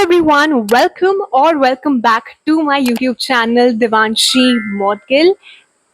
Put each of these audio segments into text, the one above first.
everyone, welcome back to my YouTube channel Devanshi Modgil.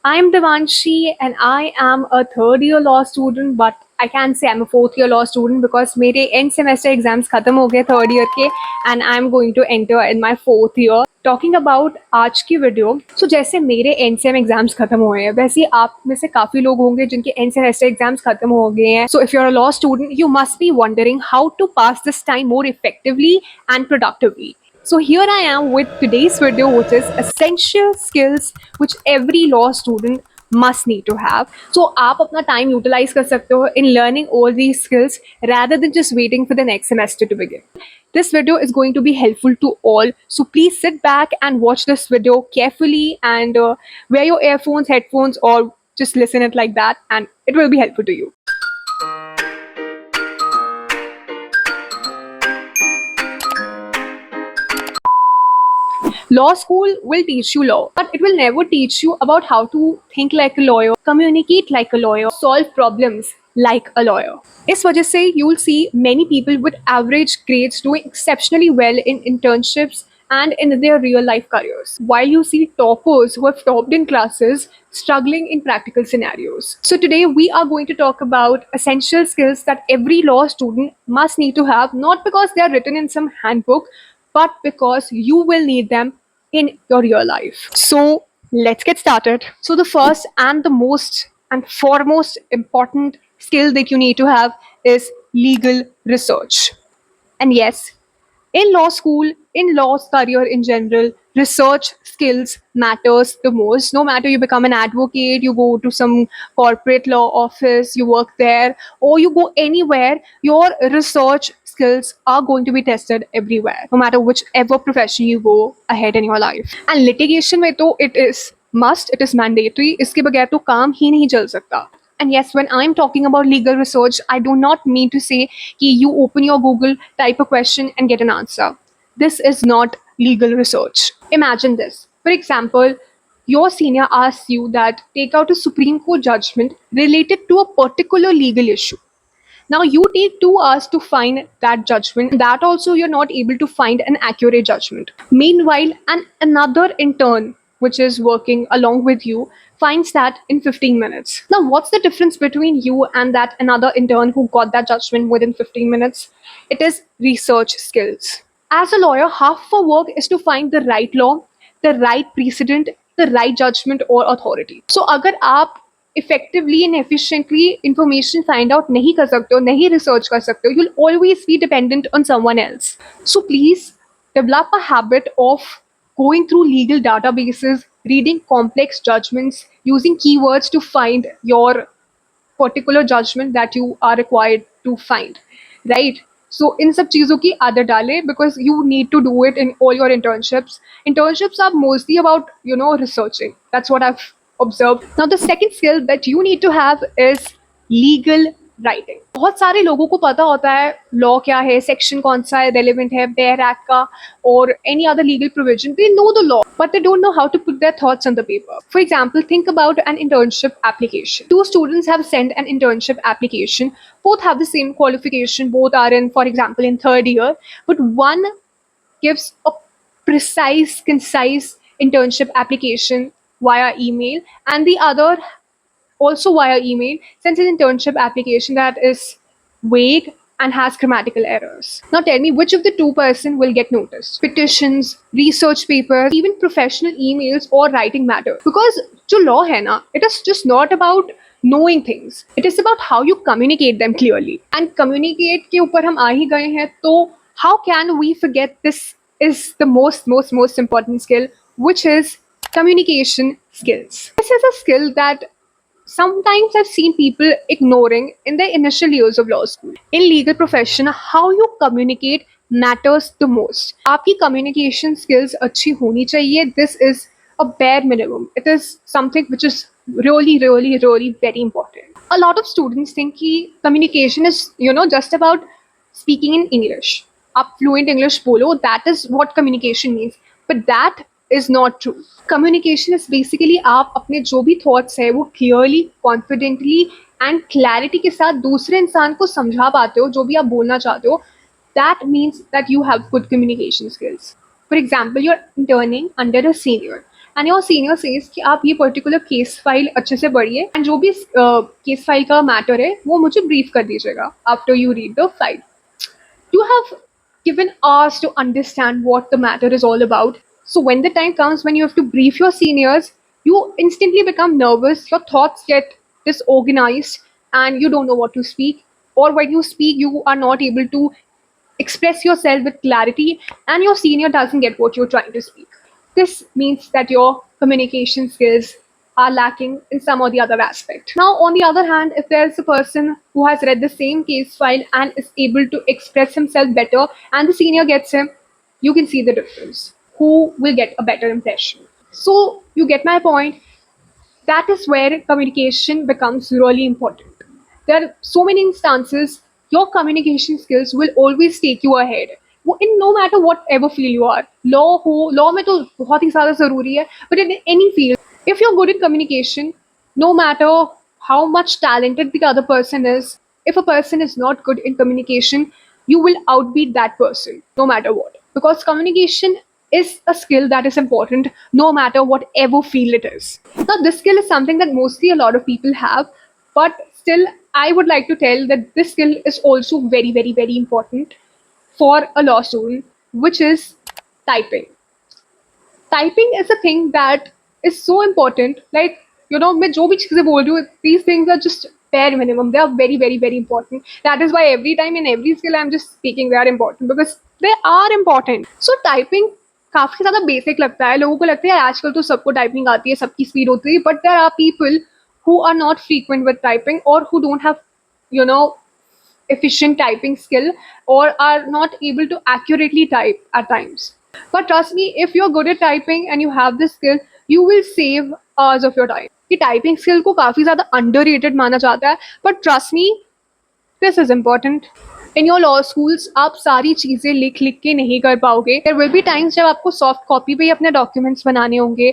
I'm Devanshi and I am a third year law student, but I can say I'm a fourth year law student because मेरे end semester exams खत्म हो गए third year के and I'm going to enter in my fourth year. Talking about आज की video, so जैसे मेरे end sem exams खत्म हुए हैं, वैसे ही आप में से काफ़ी लोग होंगे जिनके end semester exams खत्म हो गए हैं. So if you're a law student, you must be wondering how to pass this time more effectively and productively. So here I am with today's video, which is essential skills which every law student must need to have. So आप अपना time utilize कर सकते हो in learning all these skills rather than just waiting for the next semester to begin. This video is going to be helpful to all. So please sit back and watch this video carefully and wear your earphones, headphones, or just listen it like that, and it will be helpful to you. Law school will teach you law, but it will never teach you about how to think like a lawyer, communicate like a lawyer, solve problems like a lawyer. इस वजह से you'll see many people with average grades doing exceptionally well in internships and in their real life careers, while you see toppers who have topped in classes struggling in practical scenarios. So today we are going to talk about essential skills that every law student must need to have, not because they are written in some handbook, but because you will need them in your real life. So let's get started. So the first and the most and foremost important skill that you need to have is legal research. And yes, in law school, in law career in general, research skills matters the most. No matter you become an advocate, you go to some corporate law office, you work there, or you go anywhere, your research skills are going to be tested everywhere, no matter whichever profession you go ahead in your life. And litigation में तो it is must, it is mandatory. इसके बगैर तो काम ही नहीं चल सकता. And yes, when I'm talking about legal research, I do not mean to say कि you open your Google, type a question and get an answer. This is not legal research. Imagine this. For example, your senior asks you that take out a Supreme Court judgment related to a particular legal issue. Now you take 2 hours to find that judgment. That also you're not able to find an accurate judgment. Meanwhile, another intern which is working along with you finds that in 15 minutes. Now what's the difference between you and that another intern who got that judgment within 15 minutes? It is research skills. As a lawyer, half of our work is to find the right law, the right precedent, the right judgment or authority. So अगर आप effectively and efficiently information find out नहीं कर सकते हो, नहीं research कर सकते हो, you'll always be dependent on someone else. So please develop a habit of going through legal databases, reading complex judgments, using keywords to find your particular judgment that you are required to find, right? So इन सब चीज़ों की आदत डालें because you need to do it in all your internships. Internships are mostly about, researching. That's what I've observed. Now the second skill that you need to have is legal writing. बहुत सारे लोगों को पता होता है law क्या है, section कौन सा है, रेलिवेंट है, बेयर एक्ट का और any other legal provision. They know the law but they don't know how to put their thoughts on the paper. For example, think about an internship application. Two students have sent an internship application. Both have the same qualification. Both are in, for example, in third year. But one gives a precise, concise internship application via email, and the other also via email sends an internship application that is vague and has grammatical errors. Now tell me which of the two person will get noticed. Petitions, research papers, even professional emails or writing matter. Because जो law है ना, it is just not about knowing things. It is about how you communicate them clearly. And communicate के ऊपर हम आ ही गए हैं, तो how can we forget this is the most important skill, which is communication skills. This is a skill that sometimes I've seen people ignoring in their initial years of law school. In legal profession, how you communicate matters the most. आपकी communication skills अच्छी होनी चाहिए. This is a bare minimum. It is something which is really very important. A lot of students think कि communication is, just about speaking in English. आप fluent English बोलो, that is what communication means. But that is not true. Communication is basically आप अपने जो भी thoughts है वो clearly, confidently and clarity के साथ दूसरे इंसान को समझा पाते हो जो भी आप बोलना चाहते हो. that means that you have good communication skills. For example, you're interning under a senior and your senior says कि आप ये पर्टिकुलर केस फाइल अच्छे से पढ़िए एंड जो भी केस फाइल का मैटर है वो मुझे ब्रीफ कर दीजिएगा after you read the file. You have given hours to understand what the matter is all about. So when the time comes when you have to brief your seniors, you instantly become nervous, your thoughts get disorganized, and you don't know what to speak. Or when you speak, you are not able to express yourself with clarity, and your senior doesn't get what you're trying to speak. This means that your communication skills are lacking in some or the other aspect. Now, on the other hand, if there's a person who has read the same case file and is able to express himself better, and the senior gets him, you can see the difference. Who will get a better impression? So, you get my point. That is where communication becomes really important. There are so many instances your communication skills will always take you ahead. In no matter whatever field you are, law में तो बहुत ही ज़्यादा ज़रूरी है, but in any field, if you're good in communication, no matter how much talented the other person is, if a person is not good in communication, you will outbeat that person no matter what. Because communication is a skill that is important no matter whatever field it is. Now, this skill is something that mostly a lot of people have, but still, I would like to tell that this skill is also very, very, very important for a law student, which is typing. Typing is a thing that is so important. Like, मैं जो भी चीज़ें बोल रही हूँ, these things are just bare minimum. They are very, very, very important. That is why every time in every skill I'm just speaking, they are important because they are important. So typing काफ़ी ज़्यादा basic लगता है. लोगों को लगता है आजकल तो सबको टाइपिंग आती है, सबकी स्पीड होती है, but there are people who are not frequent with typing or who don't have, you know, efficient typing skill or are not able to accurately type at times. But trust me, if you're good at typing and you have this skill, you will save hours of your time. कि typing skill को काफ़ी ज़्यादा underrated माना जाता है, but trust me, this is important. In your law schools, आप सारी चीज़ें लिख लिख के नहीं कर पाओगे. There will be times जब आपको सॉफ्ट कॉपी पे ही अपने डॉक्यूमेंट्स बनाने होंगे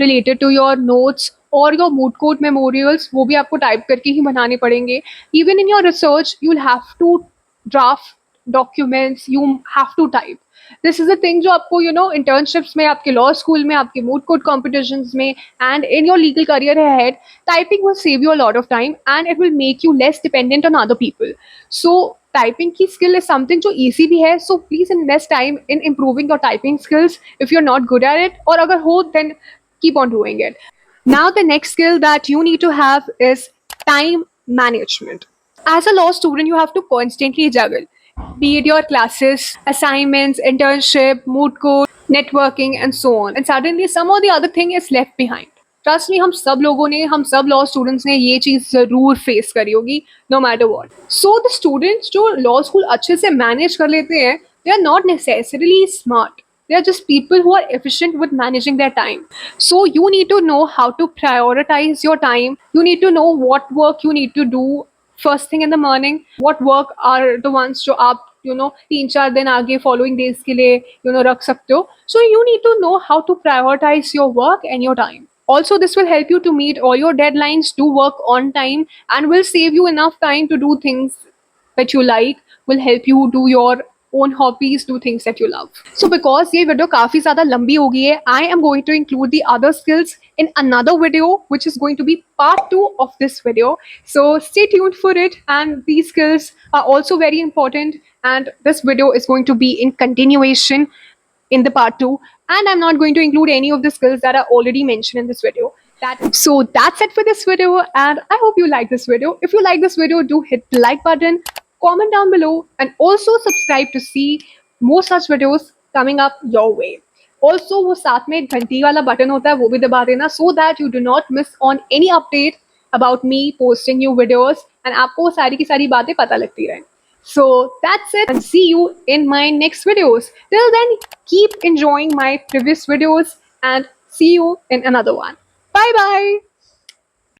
related to your notes और your moot court memorials, वो भी आपको टाइप करके ही बनाने पड़ेंगे. Even in your research, you'll have to draft documents, you have to type. This is a thing जो आपको इंटर्नशिप्स में, आपके लॉ स्कूल में, आपके मूट कोर्ट कॉम्पिटिशन्स में and in your legal career ahead, typing will save you a lot of time and it will make you less dependent on other people. So typing की skill is something जो easy भी है. So please invest time in improving your typing skills if you are not good at it, और अगर हो then keep on doing it. Now, the next skill that you need to have is time management. As a law student, you have to constantly juggle, be it your classes, assignments, internship, moot court, networking, and so on. And suddenly, some or the other thing is left behind. Trust me, हम सब law students ने ये चीज़ ज़रूर face करी होगी, no matter what. So the students जो law school अच्छे से manage कर लेते हैं, they are not necessarily smart. They are just people who are efficient with managing their time. So you need to know how to prioritize your time. You need to know what work you need to do first thing in the morning. What work are the ones जो आप 3-4 दिन आगे following days के लिए रख सकते हो. So you need to know how to prioritize your work and your time. Also, this will help you to meet all your deadlines, do work on time, and will save you enough time to do things that you like, will help you do your own hobbies, do things that you love. So because ये video काफ़ी ज़्यादा लंबी हो गई है, I am going to include the other skills in another video, which is going to be part 2 of this video. So stay tuned for it, and these skills are also very important, and this video is going to be in continuation in the part 2, and I'm not going to include any of the skills that are already mentioned in this video. So that's it for this video, and I hope you like this video. If you like this video, do hit the like button, comment down below, and also subscribe to see more such videos coming up your way. Also, वो साथ में घंटी वाला button होता है, वो भी दबा देना, so that you do not miss on any update about me posting new videos, and आपको सारी की सारी बातें पता लगती रहें. So that's it, and see you in my next videos. Till then, keep enjoying my previous videos and see you in another one. Bye bye.